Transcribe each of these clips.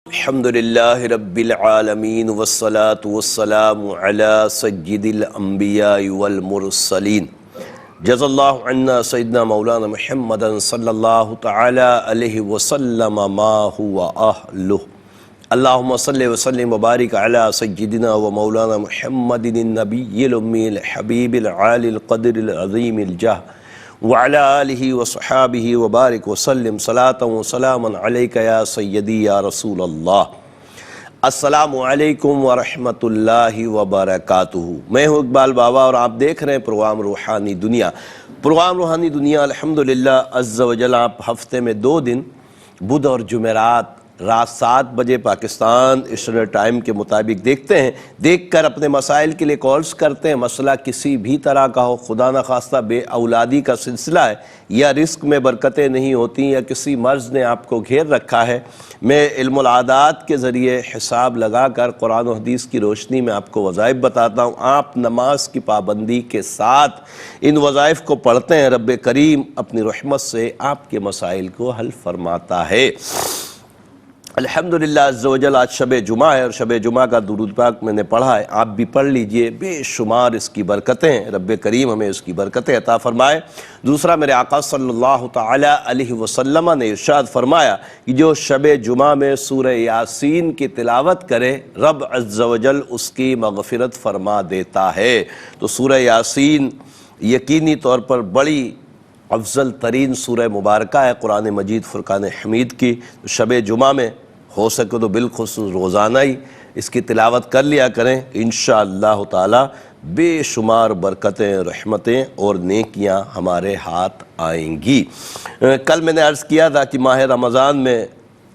الحمدللہ رب العالمین والصلاة والسلام علی سید الانبیاء والمرسلین جزا اللہ عنا سیدنا مولانا محمد صلی اللہ تعالی علیہ وسلم ما هو اہلہ اللہم صلی وسلم وبارک علی سیدنا و مولانا محمد النبی الامی الحبیب العالی القدر العظیم الجاہ وعلى آلہ وصحابہ وبارک وسلم صلاة وسلاما علیکہ یا سیدی یا رسول اللہ۔ السلام علیکم ورحمۃ اللہ وبرکاتہ۔ میں ہوں اقبال بابا اور آپ دیکھ رہے ہیں پروگرام روحانی دنیا۔ پروگرام روحانی دنیا الحمدللہ عز و جل آپ ہفتے میں 2 دن بدھ اور جمعرات رات 7 بجے پاکستان اسٹینڈرڈ ٹائم کے مطابق دیکھتے ہیں، دیکھ کر اپنے مسائل کے لیے کالز کرتے ہیں۔ مسئلہ کسی بھی طرح کا ہو، خدا نخواستہ بے اولادی کا سلسلہ ہے یا رزق میں برکتیں نہیں ہوتی یا کسی مرض نے آپ کو گھیر رکھا ہے، میں علم العادات کے ذریعے حساب لگا کر قرآن و حدیث کی روشنی میں آپ کو وظائف بتاتا ہوں۔ آپ نماز کی پابندی کے ساتھ ان وظائف کو پڑھتے ہیں، رب کریم اپنی رحمت سے آپ کے مسائل کو حل فرماتا ہے۔ الحمدللہ عز و جل آج شب جمعہ ہے اور شب جمعہ کا درود پاک میں نے پڑھا ہے، آپ بھی پڑھ لیجئے، بے شمار اس کی برکتیں ہیں، رب کریم ہمیں اس کی برکتیں عطا فرمائے۔ دوسرا میرے آقا صلی اللہ تعالی علیہ وسلم نے ارشاد فرمایا کہ جو شب جمعہ میں سورہ یاسین کی تلاوت کرے رب عز و جل اس کی مغفرت فرما دیتا ہے۔ تو سورہ یاسین یقینی طور پر بڑی افضل ترین سورہ مبارکہ ہے قرآن مجید فرقان حمید کی۔ شب جمعہ میں ہو سکے تو بالخصوص روزانہ ہی اس کی تلاوت کر لیا کریں، انشاءاللہ تعالی بے شمار برکتیں، رحمتیں اور نیکیاں ہمارے ہاتھ آئیں گی۔ کل میں نے عرض کیا تھا کہ ماہ رمضان میں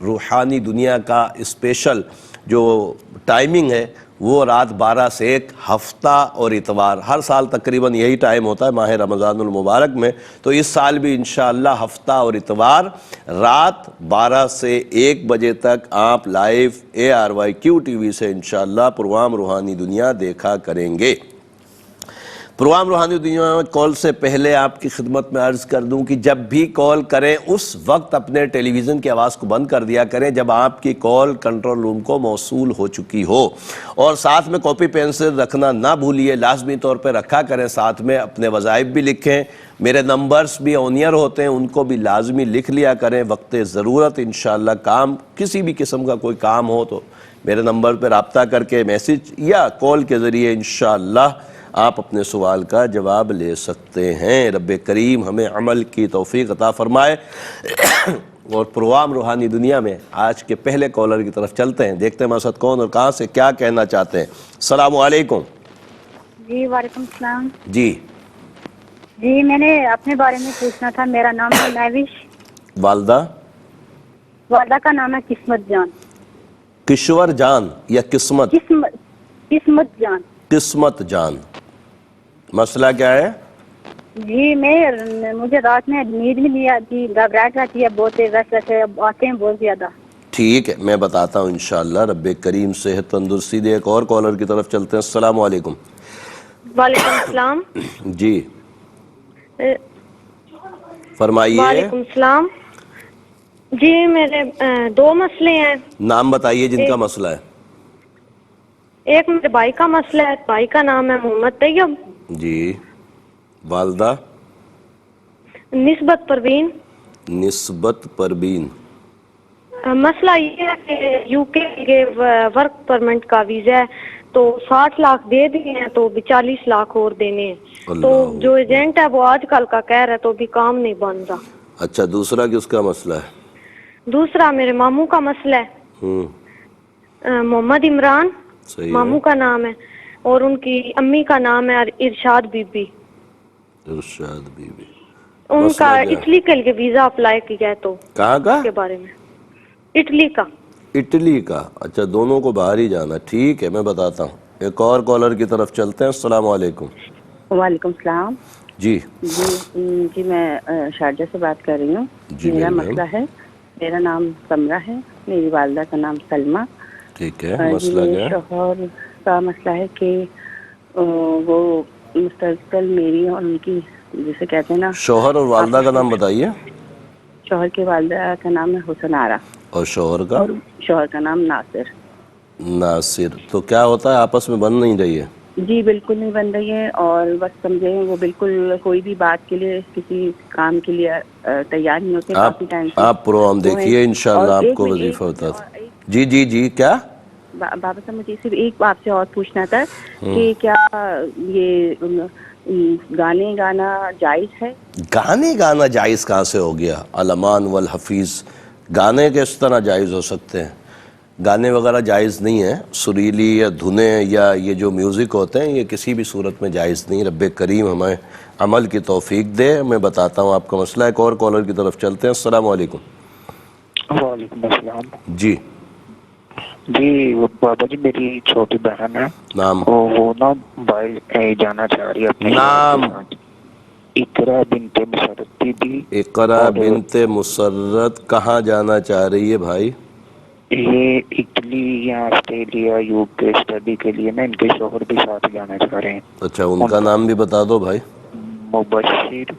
روحانی دنیا کا اسپیشل جو ٹائمنگ ہے وہ رات 12 سے 1 ہفتہ اور اتوار، ہر سال تقریباً یہی ٹائم ہوتا ہے ماہ رمضان المبارک میں، تو اس سال بھی انشاءاللہ ہفتہ اور اتوار رات 12 سے 1 بجے تک آپ لائیو ARYQ ٹی وی سے انشاءاللہ پروگرام روحانی دنیا دیکھا کریں گے۔ پروگرام روحانی دنیا میں کال سے پہلے آپ کی خدمت میں عرض کر دوں کہ جب بھی کال کریں اس وقت اپنے ٹیلی ویژن کی آواز کو بند کر دیا کریں جب آپ کی کال کنٹرول روم کو موصول ہو چکی ہو، اور ساتھ میں کاپی پینسل رکھنا نہ بھولیے، لازمی طور پہ رکھا کریں، ساتھ میں اپنے وظائف بھی لکھیں، میرے نمبرز بھی آن ایئر ہوتے ہیں ان کو بھی لازمی لکھ لیا کریں، وقت ضرورت انشاءاللہ کام کسی بھی قسم کا کوئی کام ہو تو میرے نمبر پہ رابطہ کر کے میسج یا کال کے ذریعے انشاءاللہ آپ اپنے سوال کا جواب لے سکتے ہیں۔ رب کریم ہمیں عمل کی توفیق عطا فرمائے۔ اور پروگرام روحانی دنیا میں آج کے پہلے کالر کی طرف چلتے ہیں، دیکھتے ہیں ہمارے ساتھ کون اور کہاں سے کیا کہنا چاہتے ہیں۔ السلام علیکم۔ جی وعلیکم السلام۔ جی میں نے اپنے بارے میں پوچھنا تھا، میرا نام ہے مہوش۔ والدہ کا نام ہے قسمت جان۔ کشور جان یا قسمت؟ قسمت جان۔ قسمت جان، مسئلہ کیا ہے؟ جی مجھے رات میں نیند بھی نہیں آتی، گھبراہٹ رہتی ہے بہت، ویسے آتے ہیں بہت زیادہ۔ ٹھیک ہے میں بتاتا ہوں انشاءاللہ، رب کریم صحت تندرستی دے۔ ایک اور کالر کی طرف چلتے ہیں۔ السلام علیکم۔ وعلیکم السلام۔ جی فرمائیے۔ وعلیکم السلام۔ جی میرے 2 مسئلے ہیں۔ نام بتائیے جن کا مسئلہ ہے۔ ایک میرے بھائی کا مسئلہ ہے، بھائی کا نام ہے محمد طیب۔ جی والدہ؟ نسبت پروین۔ نسبت پروین۔ مسئلہ یہ ہے کہ UK کے ورک پرمٹ کا ویزا ہے تو 60 لاکھ دے دیے ہیں تو بھی 40 لاکھ اور دینے ہیں، تو جو ایجنٹ ہے وہ آج کل کا کہہ رہا ہے تو بھی کام نہیں بن رہا۔ اچھا دوسرا کس کا مسئلہ ہے؟ دوسرا میرے ماموں کا مسئلہ ہے، محمد عمران ماموں کا نام ہے، اور ان کی امی کا نام ہے ارشاد بی بی۔ ارشاد بی بی، ان کا اٹلی کے لیے ویزا اپلائی کیا ہے تو کہاں کا؟ اس کے بارے میں۔ اٹلی کا۔ اٹلی کا، اچھا دونوں کو باہر ہی جانا، ٹھیک ہے میں بتاتا ہوں۔ ایک اور کالر کی طرف چلتے ہیں۔ السلام علیکم۔ وعلیکم السلام۔ جی میں شارجہ سے بات کر رہی ہوں۔ میرا مسئلہ ہے، میرا نام سمرہ ہے، میری والدہ کا نام سلمہ۔ ٹھیک ہے، مسئلہ کیا ہے؟ شوہر کا مسئلہ ہے کہ وہ مسلسل میری اور ان کی جسے کہتے ہیں نا۔ شوہر اور والدہ کا نام بتائیے۔ شوہر کی والدہ کا نام ہے حسن آرا۔ اور شوہر کا؟ شوہر کا نام ناصر۔ ناصر۔ تو کیا ہوتا ہے، آپس میں بن نہیں رہی ہے؟ جی بالکل نہیں بن رہی ہے، اور بس سمجھے وہ بالکل کوئی بھی بات کے لیے، کسی کام کے لیے تیار نہیں ہوتے کافی ٹائم سے۔ آپ پروگرام دیکھیے انشاءاللہ آپ کو وظیفہ ہوتا ہے۔ جی جی جی، کیا بابا صاحب مجھے صرف ایک آپ سے اور پوچھنا تھا کہ کیا یہ گانے گانا جائز ہے؟ گانے گانا جائز کہاں سے ہو گیا؟ علمان والحفیظ، گانے کس طرح جائز ہو سکتے ہیں؟ گانے وغیرہ جائز نہیں ہیں، سریلی یا دھنیں یا یہ جو میوزک ہوتے ہیں یہ کسی بھی صورت میں جائز نہیں۔ رب کریم ہمیں عمل کی توفیق دے۔ میں بتاتا ہوں آپ کا مسئلہ۔ ایک اور کالر کی طرف چلتے ہیں۔ السلام علیکم۔ وعلیکم السلام۔ جی جی بابا جی، میری چھوٹی بہن ہے، نام؟ وہ نا باہر جانا چاہ رہی ہے اپنے نام؟ اقرا بنت مسرت بی۔ اقرا بنت مسرت کہاں جانا چاہ رہی ہے بھائی؟ یہ اٹلی یا آسٹریلیا یو کے اسٹڈی کے لیے نا، ان کے شوہر بھی ساتھ جانا چاہ رہے ہیں۔ اچھا، ان کا نام بھی بتا دو بھائی۔ مبشر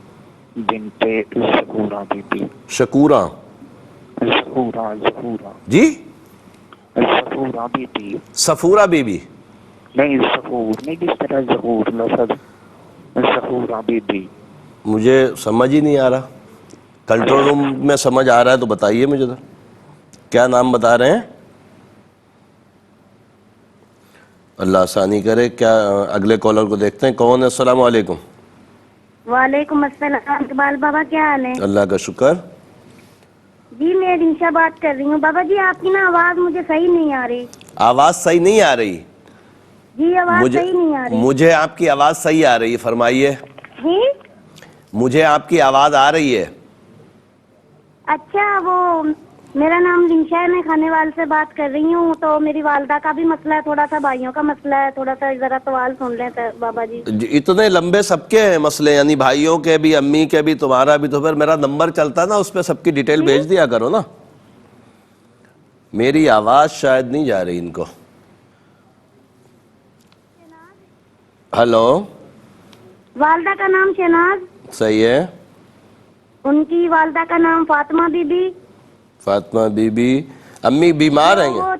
بنت ظہورہ بی بی۔ شکورہ؟ ظہورہ جی، ظہورہ بی بی، صفورہ بی بی؟ نہیں ظہور نہیں، جس طرح ظہور لفظ، ظہورہ بی بی۔ مجھے سمجھ ہی نہیں آ رہا۔ کنٹرول روم میں سمجھ آ رہا ہے تو بتائیے مجھے ذرا، کیا نام بتا رہے ہیں؟ اللہ آسانی کرے۔ کیا اگلے کالر کو دیکھتے ہیں کون ہے۔ السلام علیکم۔ وعلیکم السلام اقبال بابا، کیا حال ہے؟ اللہ کا شکر۔ جی میں رنشا بات کر رہی ہوں بابا جی، آپ کی نا آواز مجھے صحیح نہیں آ رہی۔ آواز صحیح نہیں آ رہی؟ جی آواز صحیح نہیں آ رہی۔ مجھے آپ کی آواز صحیح آ رہی ہے، فرمائیے۔ جی مجھے آپ کی آواز آ رہی ہے۔ اچھا، وہ میرا نام رنشا ہے، میں کھانے وال سے بات کر رہی ہوں۔ تو میری والدہ کا بھی مسئلہ ہے، تھوڑا سا بھائیوں کا مسئلہ ہے، تھوڑا سا ذرا سوال سن لیں بابا جی۔ اتنے لمبے سب کے ہیں مسئلے، یعنی بھائیوں کے بھی، امی کے بھی، تمہارا بھی، تو پھر میرا نمبر چلتا نا، اس پہ سب کی ڈیٹیل بھیج دیا کرو نا۔ میری آواز شاید نہیں جا رہی ان کو۔ ہلو، والدہ کا نام شہناز، صحیح ہے۔ ان کی والدہ کا نام فاطمہ بی بی۔ فاطمہ بی بی۔ امی بیمار ہیں؟ وہ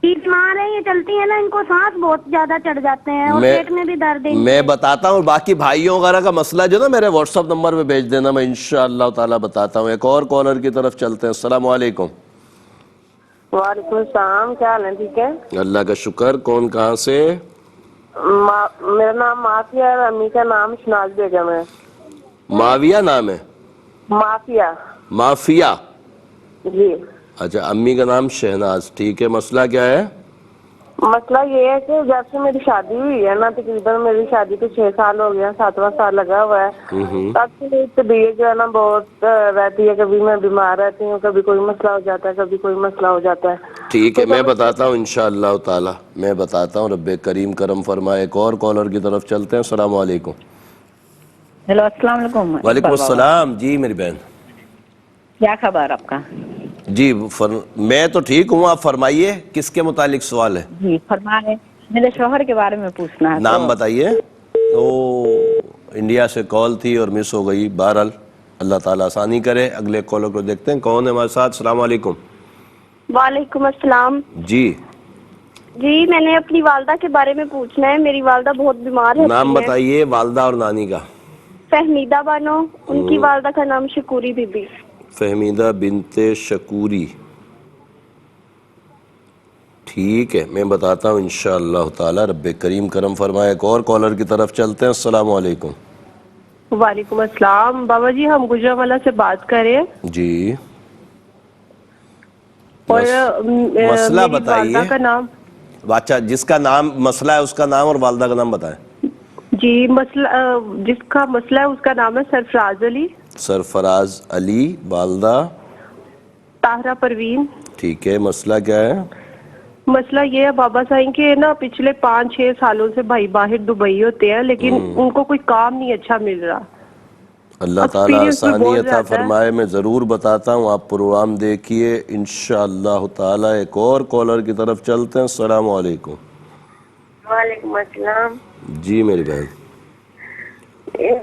بیمار ہیں، یہ چلتی ہیں نا، ان کو سانس بہت زیادہ چڑھ جاتے ہیں اور پیٹ میں بھی درد ہے۔ میں بتاتا ہوں، باقی بھائیوں وغیرہ کا مسئلہ جو نا میرے واٹس ایپ نمبر پہ بھیج دینا، میں انشاءاللہ تعالی بتاتا ہوں۔ ایک اور کالر کی طرف چلتے ہیں۔ السلام علیکم۔ وعلیکم السلام، کیا حال ہے؟ ٹھیک ہے، اللہ کا شکر۔ کون کہاں سے؟ میرا نام معافیہ ہے، امی کا نام شناز بیگم ہے۔ معاویہ نام ہے؟ معافیہ۔ معافیہ؟ جی اچھا، امی کا نام شہناز، ٹھیک ہے۔ مسئلہ کیا ہے؟ مسئلہ یہ ہے کہ جب سے میری شادی ہوئی ہے نا، تقریباً میری شادی کو 6 سال ہو گیا، 7واں سال لگا ہوا ہے، تب سے میری طبیعت جو ہے نا بہت رہتی ہے، کبھی میں بیمار رہتی ہوں، کبھی کوئی مسئلہ ہو جاتا ہے، کبھی کوئی مسئلہ ہو جاتا ہے۔ ٹھیک ہے، میں بتاتا ہوں انشاءاللہ تعالی، میں بتاتا ہوں۔ رب کریم کرم فرمائے۔ ایک اور کالر کی طرف چلتے ہیں۔ السلام علیکم۔ ہیلو، السلام علیکم۔ وعلیکم السلام۔ جی میری بہن، کیا خبر آپ کا؟ جی میں تو ٹھیک ہوں، آپ فرمائیے کس کے متعلق سوال ہے؟ جی فرمائیں، میرے شوہر کے بارے میں پوچھنا ہے۔ نام بتائیے۔ انڈیا سے کال تھی اور مس ہو گئی، بہرحال اللہ تعالیٰ آسانی کرے۔ اگلے کالر کو دیکھتے ہیں کون ہے ہمارے ساتھ۔ السلام علیکم۔ وعلیکم السلام۔ جی جی میں نے اپنی والدہ کے بارے میں پوچھنا ہے، میری والدہ بہت بیمار ہے۔ نام بتائیے والدہ اور نانی کا۔ فہمیدہ بانو، ان کی والدہ کا نام شکوری بی بی۔ فہمیدہ بنت شکوری، ٹھیک ہے، میں بتاتا ہوں انشاءاللہ تعالی۔ رب کریم کرم فرمائے۔ ایک اور کالر کی طرف چلتے ہیں۔ السلام علیکم۔ وعلیکم السلام، بابا جی ہم گجرانوالہ سے بات کر رہے ہیں، جی اور مسئلہ میری بتائیے۔ والدہ کا نام، اچھا، جس کا نام مسئلہ ہے اس کا نام اور والدہ کا نام بتائیں۔ جی مسئلہ جس کا مسئلہ ہے اس کا نام ہے سرفراز علی، سرفراز علی، والدہ طاہرہ پروین۔ ٹھیک ہے، مسئلہ کیا ہے؟ مسئلہ یہ ہے بابا صاحب کہ نا پچھلے 5-6 سالوں سے بھائی باہر دبئی ہوتے ہیں، لیکن ان کو کوئی کام نہیں اچھا مل رہا۔ اللہ تعالیٰ آسانی عطا فرمائے۔ میں ضرور بتاتا ہوں، آپ پروگرام دیکھیے انشاءاللہ تعالیٰ۔ ایک اور کالر کی طرف چلتے ہیں۔ السلام علیکم۔ وعلیکم السلام۔ جی میری بہن،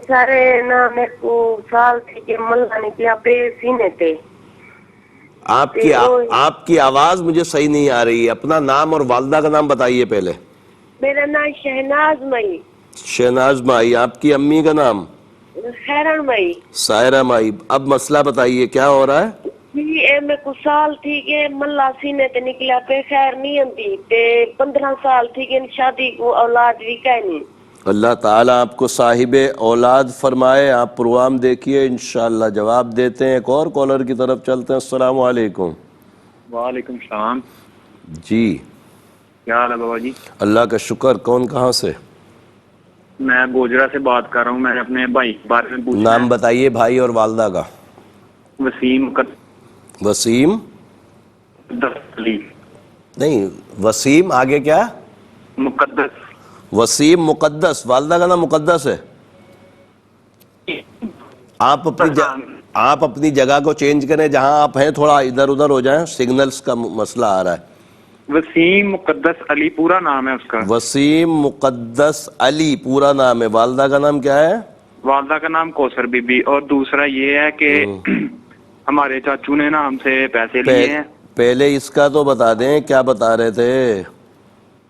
سارے نا میرے کو سال تھے کہ مل آنے کے یہاں پہ سینے تھے۔ آپ کی آواز مجھے صحیح نہیں آ رہی ہے. اپنا نام اور والدہ کا نام بتائیے پہلے. میرا نام شہناز مئی. شہناز مائی. آپ کی امی کا نام؟ خیرن مئی. سائرہ مائی. اب مسئلہ بتائیے کیا ہو رہا ہے؟ جی میں کچھ سال تھی کہ ملا سینے تے نکلا پہ خیر نہیں آتی تے 15 سال تھی کہ شادی کو اولاد بھی کہیں. اللہ تعالیٰ آپ کو صاحب اولاد فرمائے. آپ پروگرام دیکھیے انشاءاللہ جواب دیتے ہیں. ایک اور کالر کی طرف چلتے ہیں. السلام علیکم. وعلیکم السلام. جی کیا حال ہے بابا جی؟ اللہ کا شکر. کون کہاں سے؟ میں گوجرا سے بات کر رہا ہوں. میں اپنے بھائی کے بارے میں پوچھنا ہے. نام بتائیے بھائی اور والدہ کا. وسیم وسیم علی. نہیں وسیم آگے کیا؟ مقدس. وسیم مقدس. والدہ کا نام مقدس ہے. آپ اپنی جگہ کو چینج کریں جہاں آپ ہیں, تھوڑا ادھر ادھر ہو جائیں, سگنلز کا مسئلہ آ رہا ہے. وسیم مقدس علی پورا نام ہے اس کا. وسیم مقدس علی پورا نام ہے. والدہ کا نام کیا ہے؟ والدہ کا نام کوثر بی بی. اور دوسرا یہ ہے کہ ہمارے چاچو نے نا ہم سے پیسے لیے ہیں. پہلے اس کا تو بتا دیں کیا بتا رہے تھے.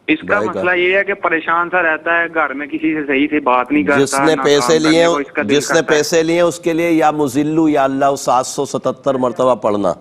اس کا مسئلہ یہ ہے کہ پریشان سا رہتا ہے, گھر میں کسی سے صحیح سے بات نہیں کرتا. جس نے پیسے لیے اس کے لیے یا مذلو یا اللہ 777 مرتبہ پڑھنا.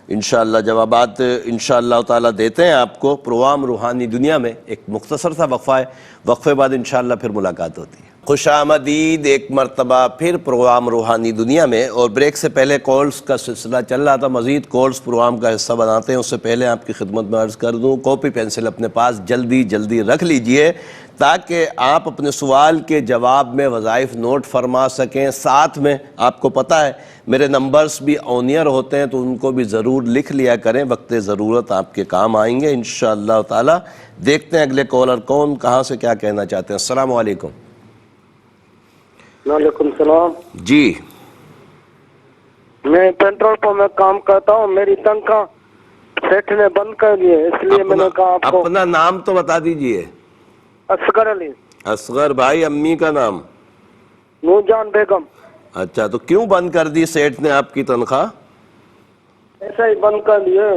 انشاءاللہ جوابات انشاءاللہ تعالیٰ دیتے ہیں آپ کو. پروگرام روحانی دنیا میں ایک مختصر سا وقفہ ہے. وقفے بعد انشاءاللہ پھر ملاقات ہوتی ہے. خوش آمدید ایک مرتبہ پھر پروگرام روحانی دنیا میں. اور بریک سے پہلے کالز کا سلسلہ چل رہا تھا. مزید کالز پروگرام کا حصہ بناتے ہیں. اس سے پہلے آپ کی خدمت میں عرض کر دوں, کاپی پینسل اپنے پاس جلدی رکھ لیجئے تاکہ آپ اپنے سوال کے جواب میں وظائف نوٹ فرما سکیں. ساتھ میں آپ کو پتہ ہے میرے نمبرز بھی آن ایئر ہوتے ہیں تو ان کو بھی ضرور لکھ لیا کریں. وقت ضرورت آپ کے کام آئیں گے انشاءاللہ تعالی. دیکھتے ہیں اگلے کالر کون کہاں سے کیا کہنا چاہتے ہیں. السلام علیکم. وعلیکم السلام. جی میں پیٹرول پمپ میں کام کرتا ہوں. میری تنخواہ سیٹ نے بند کر دی ہے, اس لیے میں نے کہا آپ کو. اپنا نام تو بتا دیجئے. اصغر علی. اصغر بھائی. امی کا نام؟ نور جان بیگم. اچھا, تو کیوں بند کر دی سیٹ نے آپ کی تنخواہ؟ ایسا ہی بند کر دیے,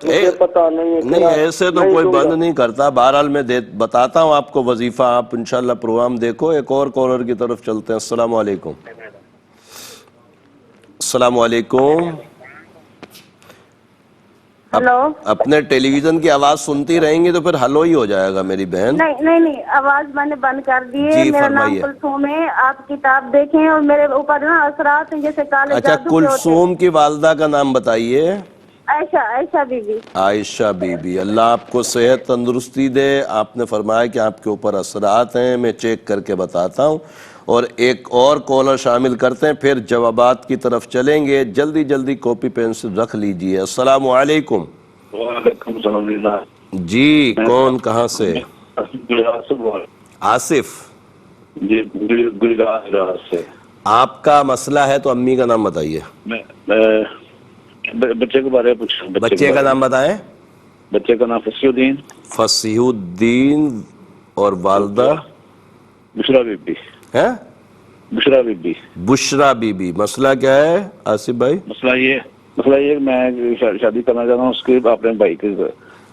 مجھے پتا نہیں ہے. نہیں ایسے تو کوئی بند نہیں کرتا. بہرحال میں بتاتا ہوں آپ کو وظیفہ. آپ انشاءاللہ پروگرام دیکھو. ایک اور کالر کی طرف چلتے ہیں. السلام علیکم. السلام علیکم. ہلو. اپنے ٹیلی ویژن کی آواز سنتی رہیں گی تو پھر ہلو ہی ہو جائے گا میری بہن. نہیں آواز میں نے بند کر دی ہے. میرا نام کلثوم ہے. آپ کتاب دیکھیں اور میرے اوپر نا اثرات ہیں جیسے کالے اچھا, کلثوم کی والدہ کا نام بتائیے. عائشہ بی بی. عائشہ بی بی. اللہ آپ کو صحت تندرستی دے. آپ نے فرمایا کہ آپ کے اوپر اثرات ہیں, میں چیک کر کے بتاتا ہوں. اور ایک اور کالر شامل کرتے ہیں پھر جوابات کی طرف چلیں گے. جلدی کاپی پینسل رکھ لیجئے. السلام علیکم. وعلیکم السلام. جی کون کہاں سے؟ آصف. جی گجرات سے. آپ کا مسئلہ ہے تو امی کا نام بتائیے. بچے کے بارے میں پوچھیں. بچے کا نام بتائیں. بچے کا نام فصیح الدین. فصیح الدین. اور والدہ؟ بشرا بی بی. ہے بشرا بی بی. بشرا بی بی. مسئلہ کیا ہے آصف بھائی؟ مسئلہ یہ میں شادی کرنا چاہتا ہوں اس کے اپنے بھائی کے.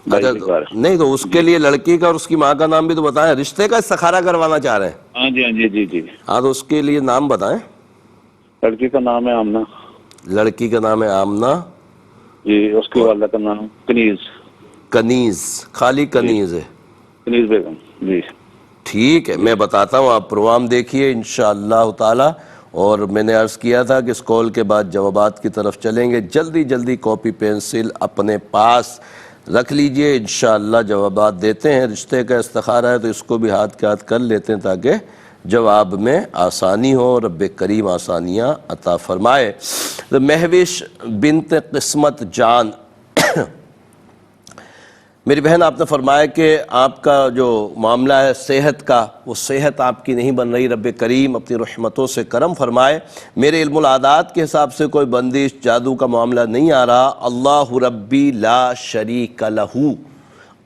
نہیں تو اس کے لیے لڑکی کا اور اس کی ماں کا نام بھی تو بتائیں. رشتے کا استخارہ کروانا چاہ رہے ہیں؟ ہاں جی. ہاں تو اس کے لیے نام بتائیں. لڑکی کا نام ہے آمنہ. لڑکی کا نام ہے آمنہ. جی. اس کی والدہ کا نام کنیز. خالی کنیز ہے. کنیز بیگم. جی ٹھیک ہے, میں بتاتا ہوں. آپ پروگرام دیکھیے انشاءاللہ تعالی. اور میں نے عرض کیا تھا کہ اس کال کے بعد جوابات کی طرف چلیں گے. جلدی کاپی پینسل اپنے پاس رکھ لیجئے. انشاءاللہ جوابات دیتے ہیں. رشتے کا استخارہ ہے تو اس کو بھی ہاتھ کے ہاتھ کر لیتے ہیں تاکہ جواب میں آسانی ہو. رب کریم آسانیاں عطا فرمائے. مہوش بنت قسمت جان, میری بہن, آپ نے فرمایا کہ آپ کا جو معاملہ ہے صحت کا, وہ صحت آپ کی نہیں بن رہی. رب کریم اپنی رحمتوں سے کرم فرمائے. میرے علم العادات کے حساب سے کوئی بندش جادو کا معاملہ نہیں آ رہا. اللہ ربی لا شریک لہو.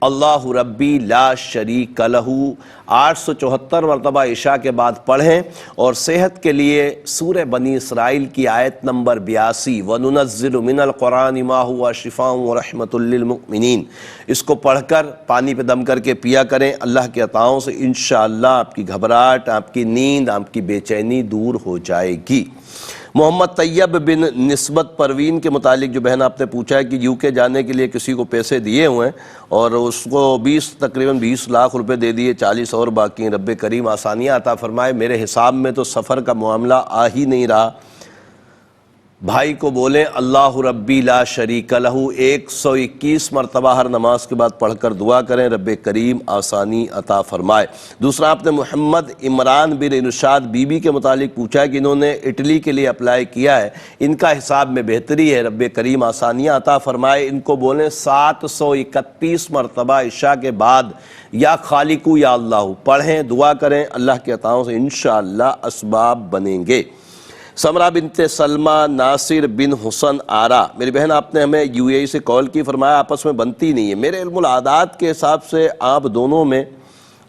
اللہ ربی لا شریک لہو 874 مرتبہ عشاء کے بعد پڑھیں، اور صحت کے لیے سورہ بنی اسرائیل کی آیت نمبر 82 وَنُنَزِّلُ مِنَ الْقُرْآنِ مَا هُوَ شِفَاءٌ وَرَحْمَةٌ لِّلْمُؤْمِنِينَ، اس کو پڑھ کر پانی پہ دم کر کے پیا کریں، اللہ کے عطاؤں سے انشاءاللہ آپ کی گھبراہٹ، آپ کی نیند، آپ کی بے چینی دور ہو جائے گی۔ محمد طیب بن نسبت پروین کے متعلق جو بہن آپ نے پوچھا ہے کہ یو کے جانے کے لیے کسی کو پیسے دیے ہوئے ہیں اور اس کو تقریباً 20 لاکھ روپے دے دیے، 40 اور باقی ہیں، رب کریم آسانیاں عطا فرمائے۔ میرے حساب میں تو سفر کا معاملہ آ ہی نہیں رہا۔ بھائی کو بولیں اللہ ربی لا شریک لہو 121 مرتبہ ہر نماز کے بعد پڑھ کر دعا کریں، رب کریم آسانی عطا فرمائے۔ دوسرا آپ نے محمد عمران بن ارشاد بی بی کے متعلق پوچھا ہے کہ انہوں نے اٹلی کے لیے اپلائی کیا ہے، ان کا حساب میں بہتری ہے، رب کریم آسانیاں عطا فرمائے۔ ان کو بولیں 731 مرتبہ عشاء کے بعد یا خالقو یا اللہ پڑھیں، دعا کریں، اللہ کے عطاؤں سے انشاءاللہ اسباب بنیں گے۔ سمرہ بنت سلمہ ناصر بن حسن آرا، میری بہن آپ نے ہمیں یو اے ای سے کال کی، فرمایا آپس میں بنتی نہیں ہے، میرے علم العادات کے حساب سے آپ دونوں میں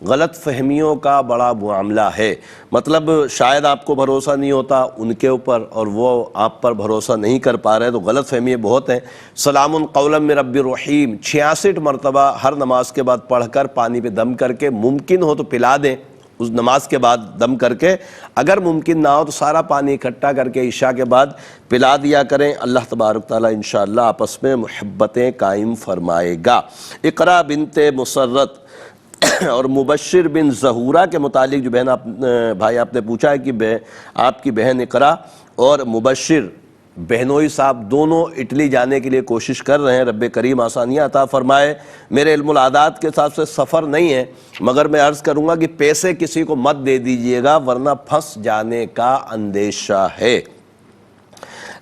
غلط فہمیوں کا بڑا معاملہ ہے، مطلب شاید آپ کو بھروسہ نہیں ہوتا ان کے اوپر اور وہ آپ پر بھروسہ نہیں کر پا رہے، تو غلط فہمیاں بہت ہیں۔ سلام قولا من رب الرحیم 66 مرتبہ ہر نماز کے بعد پڑھ کر پانی پہ دم کر کے، ممکن ہو تو پلا دیں اس نماز کے بعد دم کر کے، اگر ممکن نہ ہو تو سارا پانی اکٹھا کر کے عشاء کے بعد پلا دیا کریں، اللہ تبارک تعالیٰ انشاءاللہ آپس میں محبتیں قائم فرمائے گا۔ اقرا بنت مسرت اور مبشر بن ظہورہ کے متعلق جو بھائی آپ نے پوچھا ہے کہ آپ کی بہن اقرا اور مبشر بہنوئی صاحب دونوں اٹلی جانے کے لیے کوشش کر رہے ہیں، رب کریم آسانیاں عطا فرمائے۔ میرے علم العادات کے حساب سے سفر نہیں ہے، مگر میں عرض کروں گا کہ پیسے کسی کو مت دے دیجئے گا ورنہ پھنس جانے کا اندیشہ ہے۔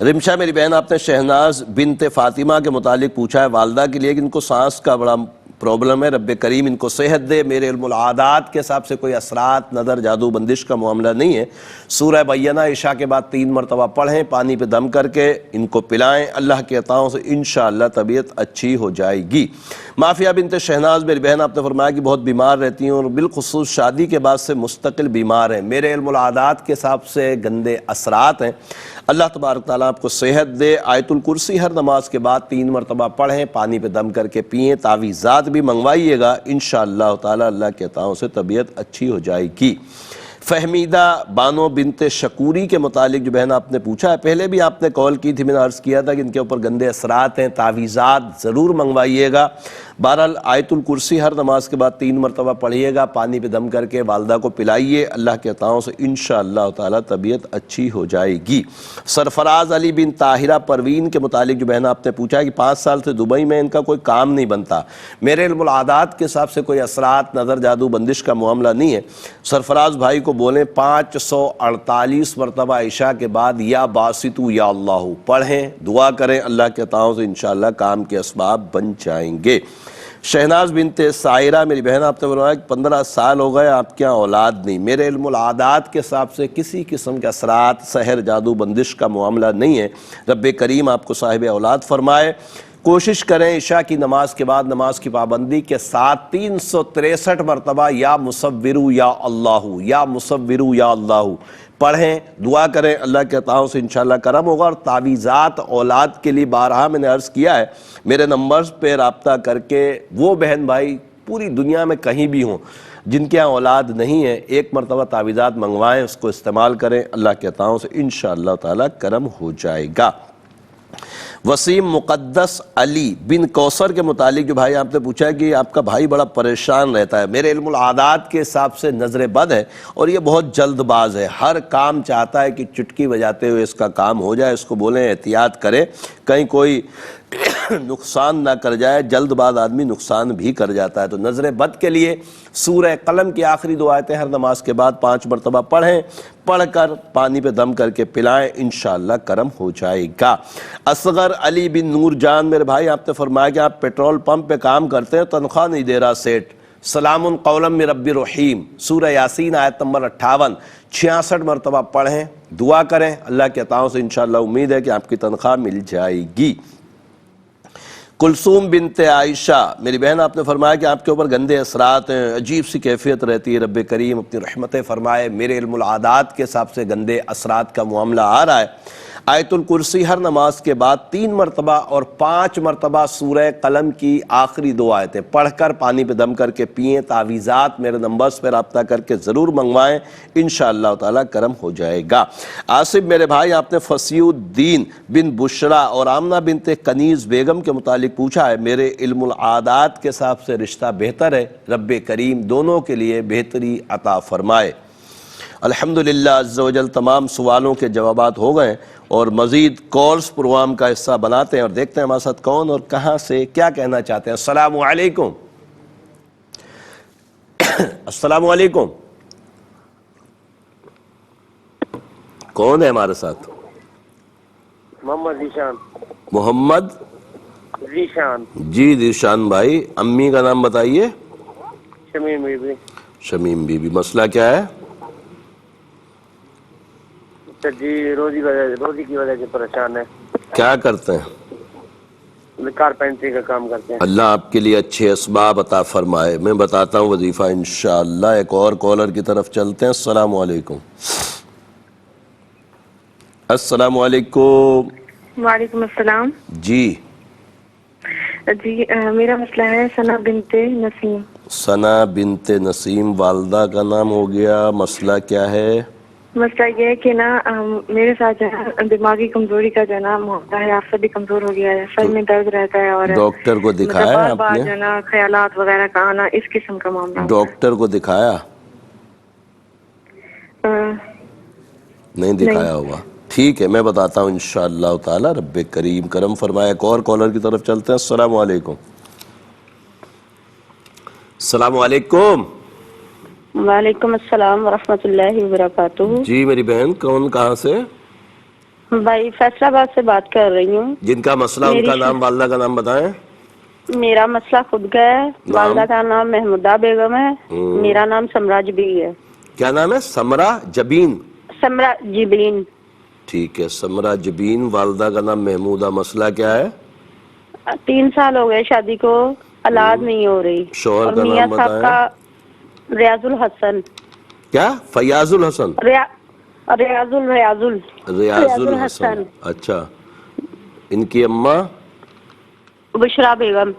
رمشا میری بہن آپ نے شہناز بنت فاطمہ کے متعلق پوچھا ہے والدہ کے لیے کہ ان کو سانس کا بڑا پرابلم ہے، رب کریم ان کو صحت دے۔ میرے علم العادات کے حساب سے کوئی اثرات نظر جادو بندش کا معاملہ نہیں ہے۔ سورہ بینہ عشاء کے بعد 3 مرتبہ پڑھیں، پانی پہ دم کر کے ان کو پلائیں، اللہ کے عطاؤں سے انشاءاللہ طبیعت اچھی ہو جائے گی۔ مافیہ بنت شہناز میری بہن آپ نے فرمایا کہ بہت بیمار رہتی ہیں اور بالخصوص شادی کے بعد سے مستقل بیمار ہیں، میرے علم العادات کے حساب سے گندے اثرات ہیں، اللہ تبارک تعالیٰ آپ کو صحت دے۔ آیت الکرسی ہر نماز کے بعد 3 مرتبہ پڑھیں، پانی پہ دم کر کے پئیں، تعویذات بھی منگوائیے گا، انشاءاللہ تعالیٰ اللہ کے عطاؤں سے طبیعت اچھی ہو جائے گی۔ فہمیدہ بانو بنت شکوری کے متعلق جو بہن آپ نے پوچھا ہے، پہلے بھی آپ نے کال کی تھی، میں نے عرض کیا تھا کہ ان کے اوپر گندے اثرات ہیں، تعویذات ضرور منگوائیے گا۔ بہرحال آیت الکرسی ہر نماز کے بعد 3 مرتبہ پڑھیے گا، پانی پہ دم کر کے والدہ کو پلائیے، اللہ کے عطاؤں سے انشاءاللہ تعالیٰ طبیعت اچھی ہو جائے گی۔ سرفراز علی بن طاہرہ پروین کے متعلق جو بہن آپ نے پوچھا ہے کہ 5 سال سے دبئی میں ان کا کوئی کام نہیں بنتا، میرے علم العادات کے حساب سے کوئی اثرات نظر جادو بندش کا معاملہ نہیں ہے۔ سرفراز بھائی کو بولیں 548 مرتبہ عشاء کے بعد یا باسطو یا اللہ پڑھیں، دعا کریں، اللہ کے عطاؤں سے انشاءاللہ کام کے اسباب بن جائیں گے۔ شہناز بنت سائرہ میری بہن آپ نے بتایا کہ 15 سال ہو گئے آپ کے یہاں اولاد نہیں، میرے علم العادات کے حساب سے کسی قسم کے اثرات سحر جادو بندش کا معاملہ نہیں ہے، رب کریم آپ کو صاحب اولاد فرمائے۔ کوشش کریں عشاء کی نماز کے بعد نماز کی پابندی کے ساتھ 363 مرتبہ یا مصورو یا اللہ یا مصورو یا اللہ پڑھیں، دعا کریں، اللہ کے عطاؤں سے انشاءاللہ کرم ہوگا۔ اور تعویذات اولاد کے لیے بارہا میں نے عرض کیا ہے، میرے نمبرز پہ رابطہ کر کے وہ بہن بھائی پوری دنیا میں کہیں بھی ہوں جن کے یہاں اولاد نہیں ہے، 1 مرتبہ تعویذات منگوائیں، اس کو استعمال کریں، اللہ کے عطاؤں سے انشاءاللہ تعالی کرم ہو جائے گا۔ وسیم مقدس علی بن کوثر کے متعلق جو بھائی آپ نے پوچھا ہے کہ آپ کا بھائی بڑا پریشان رہتا ہے، میرے علم العادات کے حساب سے نظر بد ہے اور یہ بہت جلد باز ہے، ہر کام چاہتا ہے کہ چٹکی بجاتے ہوئے اس کا کام ہو جائے، اس کو بولیں احتیاط کرے کہیں کوئی نقصان نہ کر جائے، جلد باز آدمی نقصان بھی کر جاتا ہے۔ تو نظر بد کے لیے سورہ قلم کی آخری 2 آیتیں ہر نماز کے بعد 5 مرتبہ پڑھیں، پڑھ کر پانی پہ دم کر کے پلائیں، انشاءاللہ کرم ہو جائے گا۔ اصغر علی بن نور جان میرے بھائی آپ نے فرمایا کہ آپ پیٹرول پمپ پہ کام کرتے ہیں، تنخواہ نہیں دے رہا سیٹ، سلام قولا من رب الرحیم سورہ یاسین آیت نمبر 58 66 مرتبہ پڑھیں، دعا کریں، اللہ کے عطاؤں سے انشاءاللہ امید ہے کہ آپ کی تنخواہ مل جائے گی۔ کلثوم بنت عائشہ، میری بہن آپ نے فرمایا کہ آپ کے اوپر گندے اثرات ہیں، عجیب سی کیفیت رہتی ہے، رب کریم اپنی رحمتیں فرمائے، میرے علم العادات کے حساب سے گندے اثرات کا معاملہ آ رہا ہے۔ آیت الکرسی ہر نماز کے بعد 3 مرتبہ اور 5 مرتبہ سورہ قلم کی آخری 2 آیتیں پڑھ کر پانی پہ دم کر کے پئیں۔ تعویذات میرے نمبرز پہ رابطہ کر کے ضرور منگوائیں، انشاءاللہ تعالی کرم ہو جائے گا۔ آصف میرے بھائی، آپ نے فصیح الدین بن بشرا اور آمنہ بنت کنیز بیگم کے متعلق پوچھا ہے، میرے علم العادات کے حساب سے رشتہ بہتر ہے، رب کریم دونوں کے لیے بہتری عطا فرمائے۔ الحمدللہ عز و جل تمام سوالوں کے جوابات ہو گئے اور مزید کالز پروگرام کا حصہ بناتے ہیں اور دیکھتے ہیں ہمارے ساتھ کون اور کہاں سے کیا کہنا چاہتے ہیں۔ السلام علیکم۔ السلام علیکم، کون ہے ہمارے ساتھ؟ محمد ذیشان۔ محمد ذیشان جی، ذیشان بھائی، امی کا نام بتائیے۔ شمیم بی بی۔ شمیم بی بی، مسئلہ کیا ہے؟ جی روزی کی وجہ سے پریشان ہے۔ کیا کرتے ہیں؟ کارپینٹری کا کام کرتے ہیں۔ اللہ آپ کے لیے اچھے اسباب عطا فرمائے۔ میں بتاتا ہوں وظیفہ انشاءاللہ۔ ایک اور کالر کی طرف چلتے ہیں۔ السلام علیکم۔ السلام علیکم۔ وعلیکم السلام۔ جی میرا مسئلہ ہے ثنا بنت نسیم۔ ثنا بنت نسیم، والدہ کا نام ہو گیا، مسئلہ کیا ہے؟ مسئلہ یہ ہے کہ نا میرے ساتھ جو ہے دماغی کمزوری کا جو ہے نا معاملہ ہے، آپ سے بھی کمزور ہو گیا ہے، سر میں درد رہتا ہے اور ڈاکٹر کو دکھایا بار آپ بار نے؟ جو ہے نا خیالات وغیرہ کا آنا، اس قسم کا معاملہ۔ ڈاکٹر کو دکھایا؟ نہیں دکھایا ہوگا، ٹھیک ہے، میں بتاتا ہوں انشاءاللہ تعالی، رب کریم کرم فرمائے۔ ایک اور کالر کی طرف چلتے ہیں۔ السلام علیکم۔ السلام علیکم۔ وعلیکم السلام ورحمۃ اللہ وبرکاتہ۔ جی میری بہن، کون کہاں سے؟ بھائی فیصل آباد سے بات کر رہی ہوں۔ جن کا مسئلہ، ان کا نام، والدہ کا نام بتائیں۔ میرا مسئلہ خود کا ہے، والدہ کا نام محمودہ بیگم ہے، میرا نام سمرا جبین ہے۔ کیا نام ہے؟ سمرا جبین۔ سمرا جبین۔ ٹھیک ہے، سمرا جبین، والدہ کا نام محمودہ۔ مسئلہ کیا ہے؟ 3 سال ہو گئے شادی کو، اولاد نہیں ہو رہی۔ شوہر کا میاں نام صاحب بتائیں۔ کا ریاض الحسن۔ کیا؟ فیاض الحسن؟ ریاض الحسن۔ اچھا، ان کی اماں؟ بشرا بیگم۔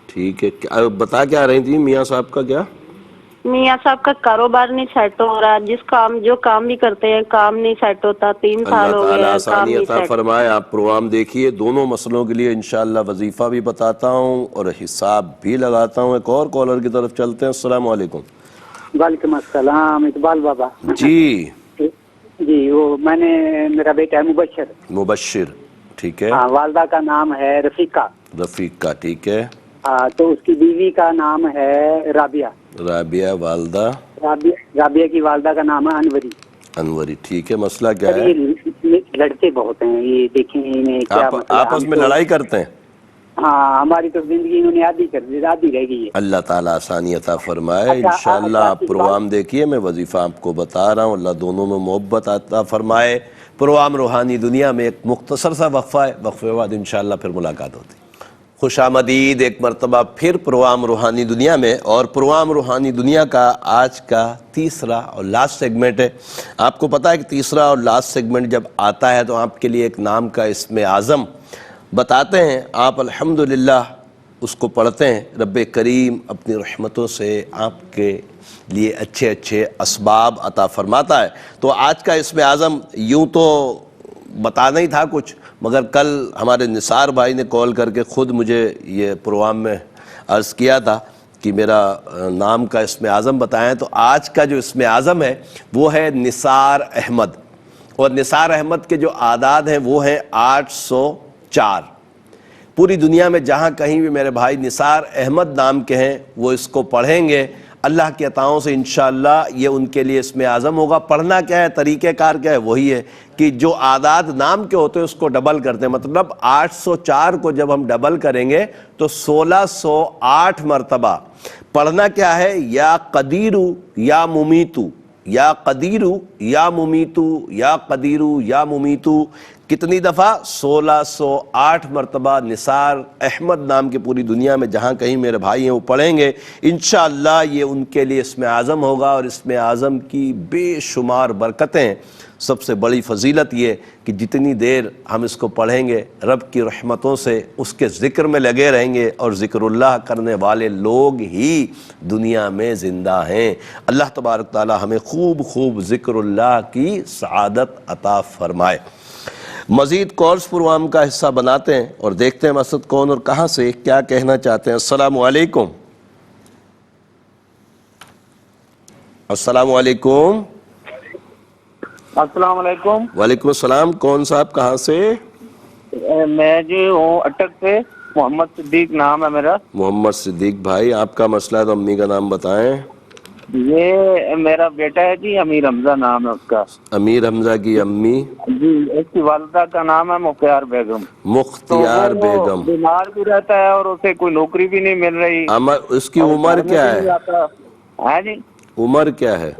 ٹھیک ہے، بتا کیا رہی تھی میاں صاحب کا؟ کیا میاں صاحب کا کاروبار نہیں سیٹ ہو رہا، جو کام بھی کرتے ہیں کام نہیں سیٹ ہوتا، 3 سال ہو اللہ گئے تعالیٰ کام آسانی نہیں عطا سیٹ۔ فرمائے۔ آپ پروگرام دیکھیے، دونوں مسئلوں کے لیے انشاءاللہ وظیفہ بھی بتاتا ہوں اور حساب بھی لگاتا ہوں۔ ایک اور کالر کی طرف چلتے ہیں۔ السلام علیکم۔ وعلیکم السلام، اقبال بابا۔ جی جی، وہ میں نے، میرا بیٹا ہے مبشر۔ مبشر، ٹھیک ہے۔ ہاں، والدہ کا نام ہے رفیقہ۔ رفیقہ، ٹھیک ہے۔ ہاں، تو اس کی بیوی کا نام ہے رابعہ۔ رابعہ، والدہ؟ رابعہ کی والدہ کا نام ہے انوری۔ انوری، ٹھیک ہے۔ مسئلہ کیا ہے؟ یہ لڑتے بہت ہیں، یہ دیکھیں انہیں کیا آپس میں لڑائی کرتے ہیں؟ ہاں، ہماری تو زندگی انہوں نے آدھی کر دی، آدھی رہ گئی ہے۔ اللہ تعالیٰ آسانی عطا فرمائے۔ انشاءاللہ آپ پروگرام دیکھیے، میں وظیفہ آپ کو بتا رہا ہوں، اللہ دونوں میں محبت عطا فرمائے۔ پروگرام روحانی دنیا میں ایک مختصر سا وقفہ ہے، وقفے کے بعد انشاءاللہ پھر ملاقات ہوتی ہے۔ خوش آمدید ایک مرتبہ پھر پروگرام روحانی دنیا میں، اور پروگرام روحانی دنیا کا آج کا تیسرا اور لاسٹ سیگمنٹ ہے۔ آپ کو پتا ہے کہ تیسرا اور لاسٹ سیگمنٹ جب آتا ہے تو آپ کے لیے ایک نام کا اسم اعظم بتاتے ہیں، آپ الحمدللہ اس کو پڑھتے ہیں، رب کریم اپنی رحمتوں سے آپ کے لیے اچھے اچھے اسباب عطا فرماتا ہے۔ تو آج کا اسم اعظم یوں تو بتانا ہی تھا کچھ، مگر کل ہمارے نثار بھائی نے کال کر کے خود مجھے یہ پروگرام میں عرض کیا تھا کہ میرا نام کا اسم اعظم بتائیں، تو آج کا جو اسم اعظم ہے وہ ہے نثار احمد، اور نثار احمد کے جو اعداد ہیں وہ ہیں 804۔ پوری دنیا میں جہاں کہیں بھی میرے بھائی نثار احمد نام کے ہیں وہ اس کو پڑھیں گے، اللہ کی عطاؤں سے انشاءاللہ یہ ان کے لیے اسم اعظم ہوگا۔ پڑھنا کیا ہے، طریقہ کار کیا ہے، وہی ہے کہ جو اعداد نام کے ہوتے ہیں اس کو ڈبل کرتے ہیں، مطلب 804 کو جب ہم ڈبل کریں گے تو 1608 مرتبہ پڑھنا کیا ہے، یا قدیرو یا ممیتو، یا قدیرو یا ممیتو، یا قدیرو یا ممیتو۔ کتنی دفعہ؟ 1608 مرتبہ نثار احمد نام کے پوری دنیا میں جہاں کہیں میرے بھائی ہیں وہ پڑھیں گے انشاءاللہ یہ ان کے لیے اسم اعظم ہوگا، اور اسم اعظم کی بے شمار برکتیں. سب سے بڑی فضیلت یہ کہ جتنی دیر ہم اس کو پڑھیں گے رب کی رحمتوں سے اس کے ذکر میں لگے رہیں گے، اور ذکر اللہ کرنے والے لوگ ہی دنیا میں زندہ ہیں. اللہ تبارک تعالی ہمیں خوب خوب ذکر اللہ کی سعادت عطا فرمائے. مزید کورس پروگرام کا حصہ بناتے ہیں اور دیکھتے ہیں مسعود کون اور کہاں سے کیا کہنا چاہتے ہیں. السلام علیکم. السلام علیکم. السلام علیکم. وعلیکم السلام. کون صاحب کہاں سے؟ میں جی ہوں اٹک سے، محمد صدیق نام ہے میرا. محمد صدیق بھائی آپ کا مسئلہ ہے تو امی کا نام بتائیں. یہ میرا بیٹا ہے جی، امیر حمزہ نام ہے اس کا. امیر حمزہ کی امی؟ جی اس کی والدہ کا نام ہے مختار بیگم. مختار بیگم. بیمار بھی رہتا ہے اور اسے کوئی نوکری بھی نہیں مل رہی. اس کی عمر کیا ہے؟ ہاں جی عمر کیا ہے؟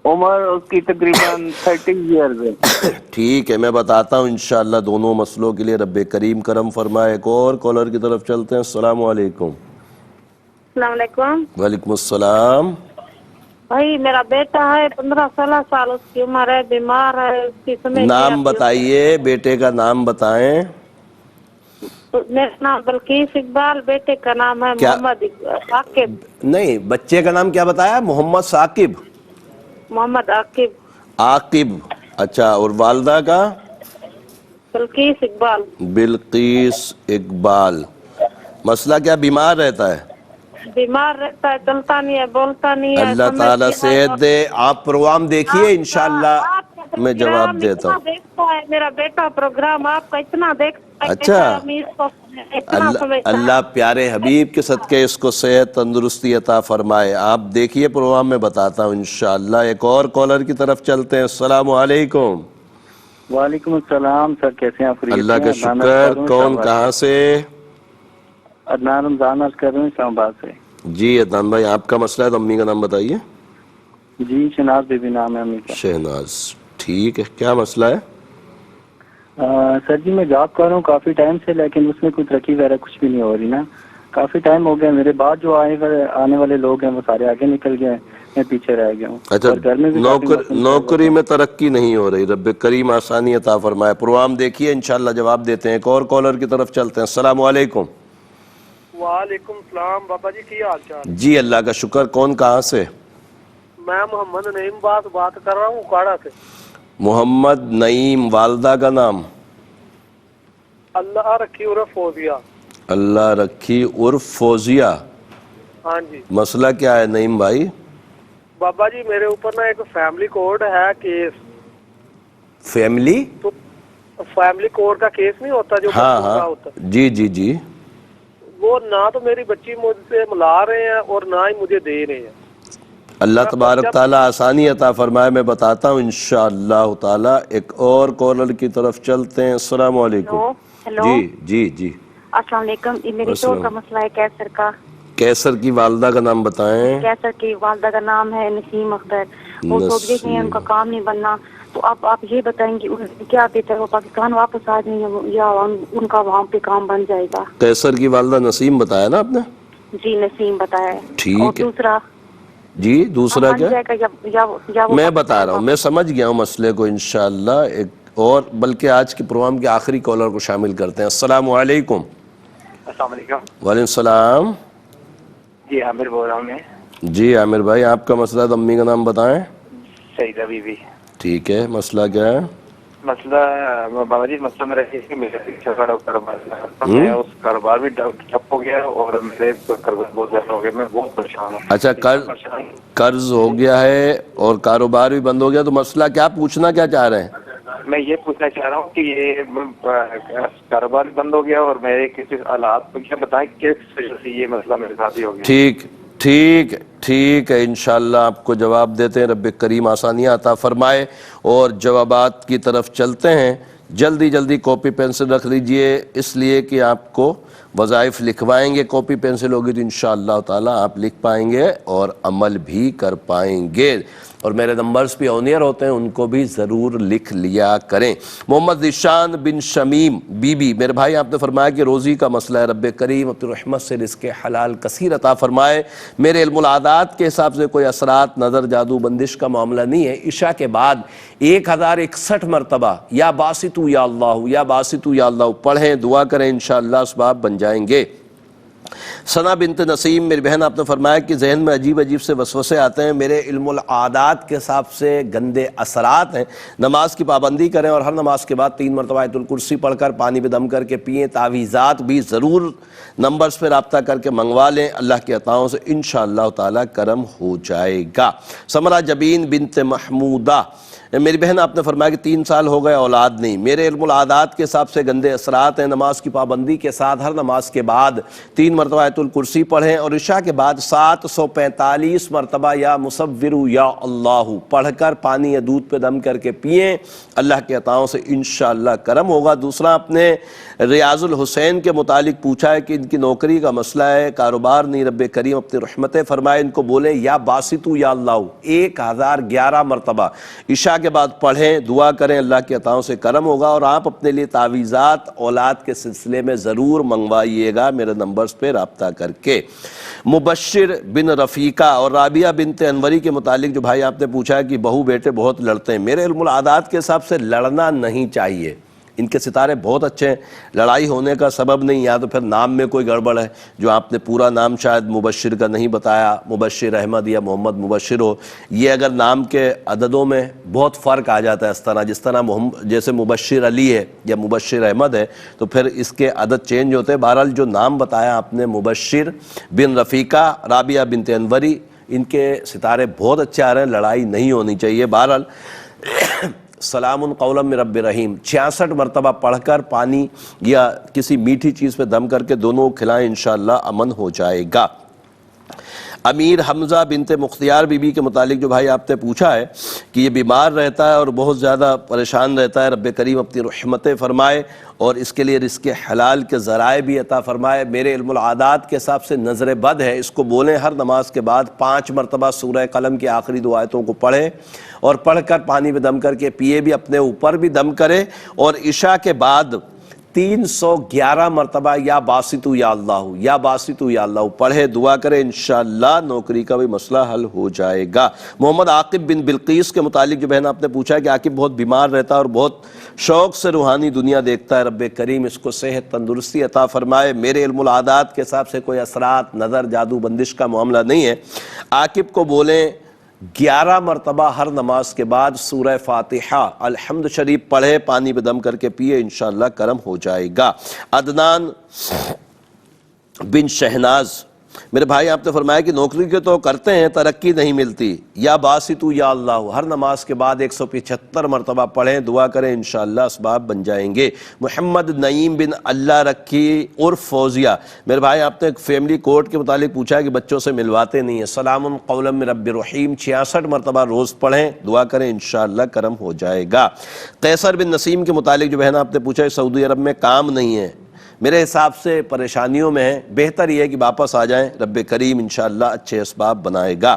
عمر اس کی تقریباً 30 ایئرز ہے. ٹھیک ہے میں بتاتا ہوں انشاءاللہ دونوں مسئلوں کے لیے رب کریم کرم فرمائے. ایک اور کالر کی طرف چلتے ہیں. السلام علیکم. السلام علیکم. وعلیکم السلام. بھائی میرا بیٹا ہے 15-16 سال اس کی عمر ہے، بیمار ہے. اس کی نام بتائیے، بیٹے کا نام بتائیں. میرا نام بلقیس اقبال، بیٹے کا نام ہے محمد عاقب. نہیں بچے کا نام کیا بتایا؟ محمد ثاقب. محمد عاقب. عاقب. اچھا اور والدہ کا؟ بلقیس اقبال. بلقیس اقبال. مسئلہ کیا؟ بیمار رہتا ہے؟ بیمار رہتا ہے، چلتا نہیں ہے، بولتا نہیں ہے. اللہ تعالیٰ صحت دے. آپ پروگرام دیکھیے انشاءاللہ میں جواب دیتا ہوں. دیکھتا ہے میرا بیٹا پروگرام آپ کا، اتنا دیکھتا ہے. اچھا اللہ پیارے حبیب کے صدقے اس کو صحت تندرستی عطا فرمائے. آپ دیکھیے پروگرام میں بتاتا ہوں انشاءاللہ. ایک اور کالر کی طرف چلتے ہیں. السلام علیکم. وعلیکم السلام سر، کیسے ہیں؟ اللہ کا شکر. کون کہاں سے؟ عدنان رمضان عرض کر رہے ہیں اسلام آباد سے. جی عدنان بھائی آپ کا مسئلہ ہے تو امی کا نام بتائیے. جی شہناز بی بی نام ہے امی کا. شہناز. ٹھیک ہے کیا مسئلہ ہے؟ سر جی میں جاب کر رہا ہوں کافی ٹائم سے، لیکن اس میں کوئی ترقی وغیرہ کچھ بھی نہیں ہو رہی نا. کافی ٹائم ہو گیا، میرے بعد جو آنے والے لوگ ہیں وہ سارے آگے نکل گئے ہیں، میں پیچھے رہ گیا ہوں. اچھا نوکری میں ترقی نہیں ہو رہی. رب کریم آسانی عطا فرمائے. پروگرام دیکھیے انشاءاللہ جواب دیتے ہیں. ایک اور کالر کی طرف چلتے ہیں. السلام علیکم. وعلیکم السلام. بابا جی کی حال چال؟ جی اللہ کا شکر. کون کہاں سے؟ میں محمد نعیم بات کر رہا ہوں اکاڑا سے. محمد نعیم. والدہ کا نام؟ اللہ رکھی عرف فوزیہ. اللہ رکھی عرف فوزیہ. ہاں جی. مسئلہ کیا ہے نعیم بھائی؟ بابا جی میرے اوپر نا ایک فیملی کوڈ ہے کیس. فیملی کوڈ کا کیس نہیں ہوتا جو ہاں ہوتا؟ جی جی جی. وہ نہ تو میری بچی مجھ سے ملا رہے ہیں اور نہ ہی مجھے دے رہے ہیں. اللہ تبارک تعالیٰ آسانی عطا فرمائے. میں بتاتا ہوں انشاءاللہ تعالیٰ. ایک اور کالر کی طرف چلتے ہیں. السلام علیکم. جی جی جی. السلام علیکم. میری تو کا مسئلہ ہے کیسر کا. کیسر کی والدہ کا نام بتائیں. کیسر کی والدہ کا نام ہے نسیم اختر. وہ سوچ رہے ہیں ان کا کام نہیں بننا، تو آپ یہ بتائیں گے کیا بہتر، وہ پاکستان واپس آ جائیں یا ان کا وہاں پہ کام بن جائے گا؟ کیسر کی والدہ نسیم بتایا نا آپ نے؟ جی نسیم بتایا ہے. ٹھیک ہے. دوسرا جی دوسرا کیا؟ میں بتا رہا ہوں، میں سمجھ گیا ہوں مسئلے کو انشاءاللہ. ایک اور بلکہ آج کے پروگرام کے آخری کالر کو شامل کرتے ہیں. السلام علیکم. السلام علیکم. وعلیکم السلام. جی عامر بول رہا ہوں میں. جی عامر بھائی آپ کا مسئلہ ہے تو امی کا نام بتائیں. سعیدہ بی بی. ٹھیک ہے. مسئلہ کیا ہے؟ مسئلہ بابا جی مسئلہ میرا ہے کہ میرا کاروبار ہے، اس کاروبار بھی ٹھپ ہو گیا اور میرے کاروبار بہت زیادہ ہو گیا، میں بہت پریشان ہوں. اچھا قرض ہو گیا ہے اور کاروبار بھی بند ہو گیا، تو مسئلہ کیا پوچھنا کیا چاہ رہے ہیں؟ میں یہ پوچھنا چاہ رہا ہوں کہ یہ کاروبار بھی بند ہو گیا اور میرے کسی حالات کو کیا بتائیں کس وجہ سے یہ مسئلہ میرے ساتھ ہی ہو گیا. ٹھیک ہے انشاءاللہ آپ کو جواب دیتے ہیں. رب کریم آسانیاں عطا فرمائے. اور جوابات کی طرف چلتے ہیں. جلدی کاپی پینسل رکھ لیجئے، اس لیے کہ آپ کو وظائف لکھوائیں گے. کاپی پینسل ہوگی تو انشاءاللہ تعالی آپ لکھ پائیں گے اور عمل بھی کر پائیں گے. اور میرے نمبرز بھی آنیئر ہوتے ہیں، ان کو بھی ضرور لکھ لیا کریں۔ محمد ذیشان بن شمیم بی بی، میرے بھائی آپ نے فرمایا کہ روزی کا مسئلہ ہے، رب کریم اپنی رحمت سے رزق حلال کثیر عطا فرمائے۔ میرے علم العادات کے حساب سے کوئی اثرات، نظر، جادو، بندش کا معاملہ نہیں ہے۔ عشاء کے بعد 1061 مرتبہ یا باسطو یا اللہ یا باسطو یا اللہ پڑھیں، دعا کریں، انشاءاللہ اسباب بن جائیں گے۔ ثنا بنت نسیم، میری بہن آپ نے فرمایا کہ ذہن میں عجیب عجیب سے وسوسے آتے ہیں، میرے علم العادات کے حساب سے گندے اثرات ہیں، نماز کی پابندی کریں اور ہر نماز کے بعد 3 مرتبہ آیت الکرسی پڑھ کر پانی میں دم کر کے پئیں، تعویذات بھی ضرور نمبرز پہ رابطہ کر کے منگوا لیں، اللہ کی عطاؤں سے انشاءاللہ تعالی کرم ہو جائے گا۔ سمرہ جبین بنت محمودہ، میری بہن آپ نے فرمایا کہ 3 سال ہو گئے اولاد نہیں، میرے علم العادات کے حساب سے گندے اثرات ہیں، نماز کی پابندی کے ساتھ ہر نماز کے بعد 3 مرتبہ آیت الکرسی پڑھیں اور عشاء کے بعد 745 مرتبہ یا مصور یا اللہ پڑھ کر پانی یا دودھ پہ دم کر کے پئیں، اللہ کے عطاؤں سے انشاءاللہ کرم ہوگا۔ دوسرا آپ نے ریاض الحسین کے متعلق پوچھا ہے کہ ان کی نوکری کا مسئلہ ہے، کاروبار نہیں، رب کریم اپنی رحمتیں فرمائے، ان کو بولیں یا باسطو یا اللہ 1011 مرتبہ عشاء کے بعد پڑھیں، دعا کریں، اللہ کی عطاؤں سے کرم ہوگا۔ اور آپ اپنے لیے تعویذات اولاد کے سلسلے میں ضرور منگوائیے گا میرے نمبرز پہ رابطہ کر کے۔ مبشر بن رفیقہ اور رابعہ بنت انوری کے متعلق جو بھائی آپ نے پوچھا ہے کہ بہو بیٹے بہت لڑتے ہیں، میرے علم العادات کے حساب سے لڑنا نہیں چاہیے، ان کے ستارے بہت اچھے ہیں، لڑائی ہونے کا سبب نہیں، یا تو پھر نام میں کوئی گڑبڑ ہے، جو آپ نے پورا نام شاید مبشر کا نہیں بتایا، مبشر احمد یا محمد مبشر ہو، یہ اگر نام کے عددوں میں بہت فرق آ جاتا ہے، جس طرح جیسے مبشر علی ہے یا مبشر احمد ہے تو پھر اس کے عدد چینج ہوتے ہیں۔ بہرحال جو نام بتایا آپ نے مبشر بن رفیقہ، رابعہ بنت انوری، ان کے ستارے بہت اچھے آ رہے ہیں، لڑائی نہیں ہونی چاہیے۔ بہرحال سلام قولا من رب رحیم 66 مرتبہ پڑھ کر پانی یا کسی میٹھی چیز پہ دم کر کے دونوں کھلائیں، انشاءاللہ امن ہو جائے گا۔ امیر حمزہ بنت مختیار بی بی کے متعلق جو بھائی آپ نے پوچھا ہے کہ یہ بیمار رہتا ہے اور بہت زیادہ پریشان رہتا ہے، رب کریم اپنی رحمتیں فرمائے اور اس کے لیے رزق حلال کے ذرائع بھی عطا فرمائے۔ میرے علم العادات کے حساب سے نظر بد ہے، اس کو بولیں ہر نماز کے بعد 5 مرتبہ سورہ قلم کی آخری 2 آیتوں کو پڑھیں اور پڑھ کر پانی میں دم کر کے پیے بھی، اپنے اوپر بھی دم کرے اور عشاء کے بعد 311 مرتبہ یا باسطو یا اللہ یا باسطو یا اللہ پڑھے، دعا کرے، انشاءاللہ نوکری کا بھی مسئلہ حل ہو جائے گا۔ محمد عاقب بن بلقیس کے متعلق جو بہن آپ نے پوچھا ہے کہ عاقب بہت بیمار رہتا ہے اور بہت شوق سے روحانی دنیا دیکھتا ہے، رب کریم اس کو صحت تندرستی عطا فرمائے۔ میرے علم العادات کے حساب سے کوئی اثرات، نظر، جادو، بندش کا معاملہ نہیں ہے۔ عاقب کو بولیں 11 مرتبہ ہر نماز کے بعد سورہ فاتحہ الحمد شریف پڑھے، پانی پہ دم کر کے پیے، انشاءاللہ کرم ہو جائے گا۔ عدنان بن شہناز، میرے بھائی آپ نے فرمایا کہ نوکری کے تو کرتے ہیں، ترقی نہیں ملتی، یا باسطو یا اللہ ہر نماز کے بعد 175 مرتبہ پڑھیں، دعا کریں، انشاءاللہ اسباب بن جائیں گے۔ محمد نعیم بن اللہ رکھی عرف فوزیہ، میرے بھائی آپ نے فیملی کورٹ کے متعلق پوچھا ہے کہ بچوں سے ملواتے نہیں ہیں، سلام قولا من رب رحیم 66 مرتبہ روز پڑھیں، دعا کریں، انشاءاللہ کرم ہو جائے گا۔ قیصر بن نسیم کے متعلق جو بہن آپ نے پوچھا ہے سعودی عرب میں کام نہیں ہے، میرے حساب سے پریشانیوں میں ہے، بہتر یہ ہے کہ واپس آ جائیں، رب کریم انشاءاللہ اچھے اسباب بنائے گا۔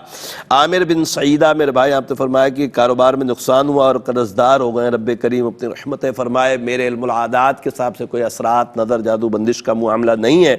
عامر بن سعیدہ، میرے بھائی آپ نے فرمایا کہ کاروبار میں نقصان ہوا اور قرض دار ہو گئے، رب کریم اپنی رحمتیں فرمائے۔ میرے علم العادات کے حساب سے کوئی اثرات، نظر، جادو، بندش کا معاملہ نہیں ہے۔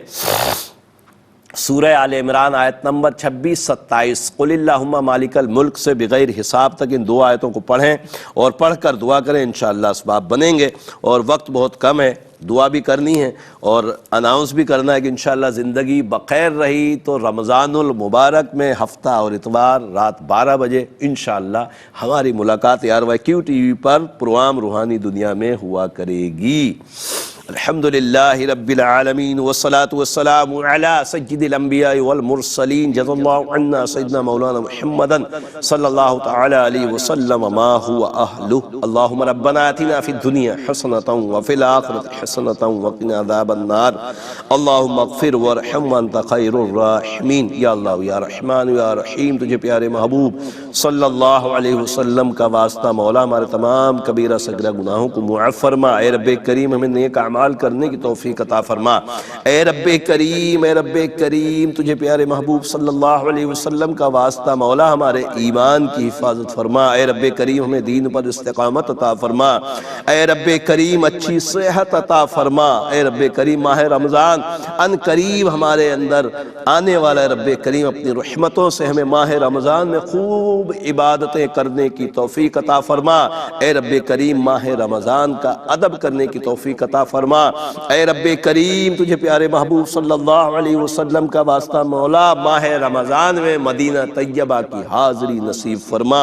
سورہ آل عمران آیت نمبر 26-27 قل اللہم مالک الملک سے بغیر حساب تک ان 2 آیتوں کو پڑھیں اور پڑھ کر دعا کریں، انشاءاللہ اسباب بنیں گے۔ اور وقت بہت کم ہے، دعا بھی کرنی ہے اور اناؤنس بھی کرنا ہے کہ انشاءاللہ زندگی بخیر رہی تو رمضان المبارک میں ہفتہ اور اتوار رات 12 بجے انشاءاللہ ہماری ملاقات RYQ TV پر پروگرام روحانی دنیا میں ہوا کرے گی۔ الحمدللہ رب العالمین والصلاة والسلام علی سید الانبیاء والمرسلین، جزا اللہ عنا سیدنا مولانا محمدا صلی اللہ تعالی علیہ وسلم ما هو اہلہ۔ اللہم ربنا آتنا فی الدنیا حسنة وفی الآخرة حسنة وقنا عذاب النار۔ اللہم اغفر وارحم وانت خیر الراحمین۔ یا اللہ یا رحمان یا رحیم، تجھے پیارے محبوب صلی اللہ علیہ وسلم کا واسطہ مولا ہمارے تمام کبیرہ صغیرہ گناہوں کو معاف فرما۔ اے رب کریم ہمیں نیک اعمال کرنے کی توفیق عطا فرما۔ اے رب کریم تجھے پیارے محبوب صلی اللہ علیہ وسلم کا واسطہ مولا ہمارے ایمان کی حفاظت فرما۔ اے رب کریم ہمیں دین پر استقامت عطا فرما۔ اے رب کریم اچھی صحت عطا فرما۔ اے رب کریم ماہ رمضان ان قریب ہمارے اندر آنے والا، رب کریم اپنی رحمتوں سے ہمیں ماہ رمضان میں خوب عبادتیں کرنے کی توفیق عطا فرما۔ اے رب کریم ماہ رمضان کا ادب کرنے کی توفیق عطا فرما۔ اے رب کریم تجھے پیارے محبوب صلی اللہ علیہ وسلم کا واسطہ مولا ماہ رمضان میں مدینہ طیبہ کی حاضری نصیب فرما۔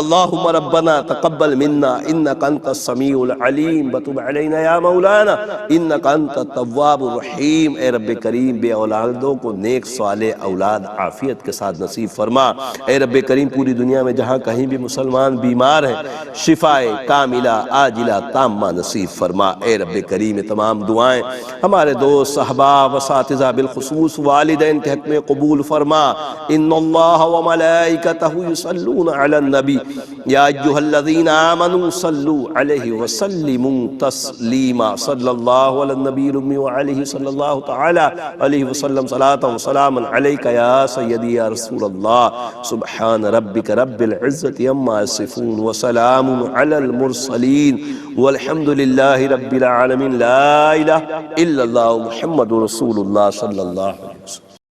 اللہم ربنا تقبل منا انک انت السمیع العلیم وتب علینا یا مولانا انک انت التواب الرحیم۔ اے رب کریم بے اولادوں کو نیک صالح اولاد عافیت کے ساتھ نصیب فرما۔ اے رب کریم پوری دنیا میں جہاں کہیں بھی مسلمان بیمار ہیں شفائے کاملہ عاجلہ تامہ نصیب فرما۔ اے رب کریم تمام دعائیں ہمارے دوست احباب اساتذہ بالخصوص والدین کے حق میں قبول فرما۔ ان اللہ وملائکتہ یصلون علی النبی یا ایھا الذین آمنوا صلوا علیہ وسلموا تسلیما۔ صلی اللہ علی النبی الامی وعلیہ صلی اللہ تعالی علیہ وسلم صلاۃ وسلام علیک یا سیدی یا رسول اللہ۔ سبحان ربک رب العزت عما یصفون وسلام علی المرسلین والحمد للہ رب العالمین۔ لا الہ الا اللہ محمد رسول اللہ صلی اللہ علیہ وسلم۔